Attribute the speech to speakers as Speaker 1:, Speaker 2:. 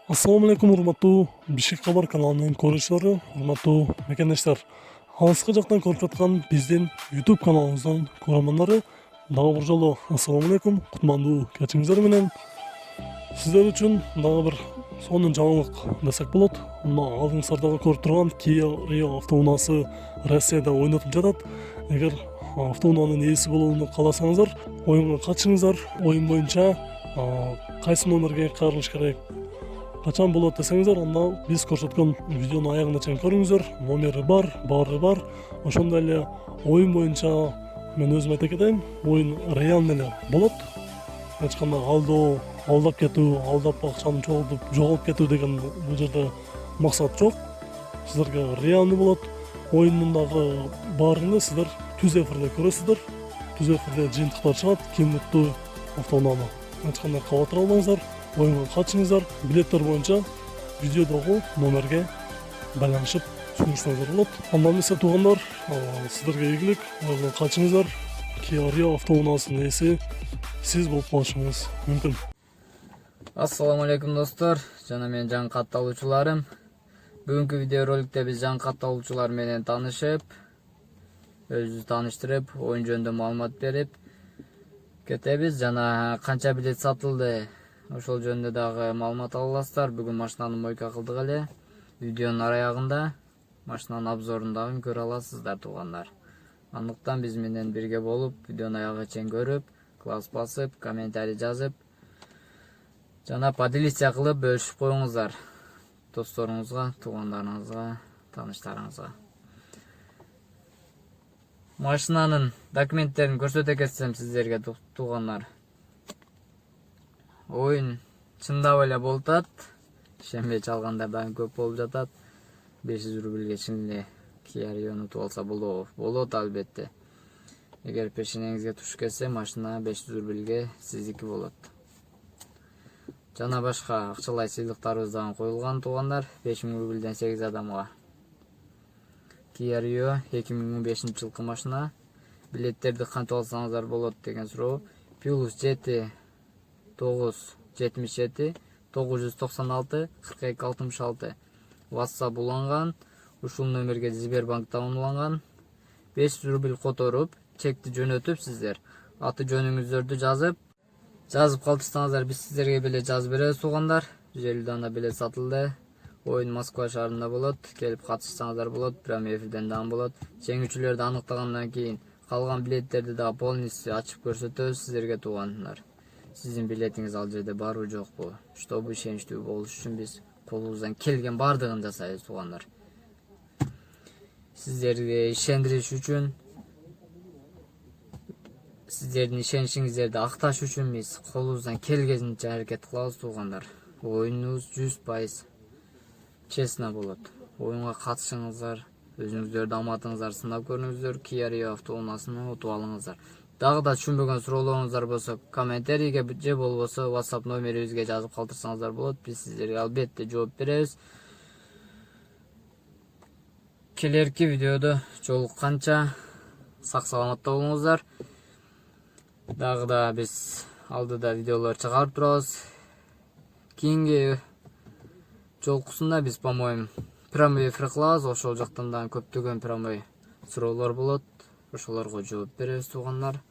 Speaker 1: Assalamu alaikum урматтуу Бишкек кабар каналынын көрүүчүлөрү, урматтуу мекендештер. Алыскы жактан көрүп жаткан биздин YouTube каналыбыздын көрөрмандары, дагы бир жолу ассаламу алейкум, кутмандуу кечиңиздер менен. Сиздер үчүн дагы бир сонун жаңылык десек болот. Мына алдыңыздарда көрүп турган Kia Rio автоунаасы Россияда ойнотуп жатат. Эгер автоунаанын ээси болууну кааласаңыздар, оюнга катышыңыздар. Оюн боюнча кайсы номерге кайрылыш керек, качан болот десеңиздер, анда биз көрсөткөн видеонун аягына чейин көрүңүздөр. Номери бар, баары бар. Ошондой эле оюн боюнча мен өзүм айта кетейин, оюн реалдуу эле болот. Эч кандай алдап кетүү, алдап акчаны жоголтуп кетүү деген бул жерде максат жок. Сиздерге реалдуу болот. Оюндун дагы баарында сиздер түз эфирде көрөсүздөр. Түз эфирде жыйынтыктар чыгат, ким укту автоунааны. Эч кандай кабатыр албаңыздар. Оюнга катышыңыздар. Билеттер боюнча видеодогу номерге байланышып сүйлөшсөңүздөр болот. Андан эмесе туугандар, сиздерге ийгилик. Оюнга катышыңыздар. Kia Rio автоунаасынын ээси сиз болуп калышыңыз мүмкүн.
Speaker 2: Ассаламу алейкум достор, жана менин жаңы катталуучуларым. Бүгүнкү видеороликте биз жаңы катталуучулар менен таанышып, өзүбүздү тааныштырып, оюн жөнүндө маалымат берип кетебиз. Жана канча билет сатылды, ошол жөнүндө дагы маалымат ала аласыздар. Бүгүн машинаны мойка кылдык эле. Видеонун аягында машинанын обзорун дагы көрө аласыздар туугандар. Андыктан биз менен бирге болуп, видеонун аягына чейин көрүп, класс басып, комментарий жазып, жана поделиться кылып бөлүшүп коюңуздар досторуңузга, туугандарыңызга, тааныштарыңызга. Машинанын документтерин көрсөтө кетсем сиздерге туугандар. Оюн чындап эле болуп атат. Ишенбей чалгандар дагы көп болуп жатат. 500 рубльге чын эле Kia Rio'ну утуп алса болот албетте. Эгер пешенеңизге туш келсе, машина 500 рубльге сиздики болот. Жана башка акчалай сыйлыктарыбыз дагы коюлган туугандар. 5000 рубльден 8 адамга. Kia Rio 2015-жылкы машина. Билеттерди кантип алсаңыздар болот деген суроо. +7 9 77 996 42 66 WhatsApp уланган. Ушул номерге Сбербанктан уланган. 500 рубль которуп, чекти жөнөтүп сиздер аты жөнүңүздөрдү жазып калтырсаңыздар, биз сиздерге билет жазып беребиз туугандар. 150 дана билет сатылды. Оюн Москва шаарында болот. Келип катышсаңыздар болот. Прямой эфирден дагы болот. Жеңүүчүлөрдү аныктагандан кийин калган билеттерди дагы полностью ачып көрсөтөбүз сиздерге туугандар. Сиздин билетиңиз ал жерде барбы жокпу? Чтобы ишеничтүү болуш үчүн биз колубуздан келген бардыгын жасайбыз туугандар. Сиздерге ишендириш үчүн, сиздердин ишеничиңиздерди акташ үчүн биз колубуздан келгенинче аракет кылабыз туугандар. Оюнубуз 100% честно болот. Оюнга катышыңыздар, өзүңүздөрдү аматыңыздар сынап көрүңүздөр, Kia Rio автоунаасын утуп алыңыздар. Дагы да түшүнбөгөн суроолоруңуздар болсо, комментарийге же болбосо WhatsApp номерибизге жазып калтырсаңыздар болот. Биз сиздерге албетте жооп беребиз. Келерки видеодо жолукканча сак саламатта болуңуздар. Дагы да биз алдыда видеолор чыгарып турабыз. Кийинки жолкусунда биз, по-моему, прямой эфир кылабыз. Ошол жактан да көптөгөн прямой суроолор болот. Ошолорго жооп беребиз туугандар.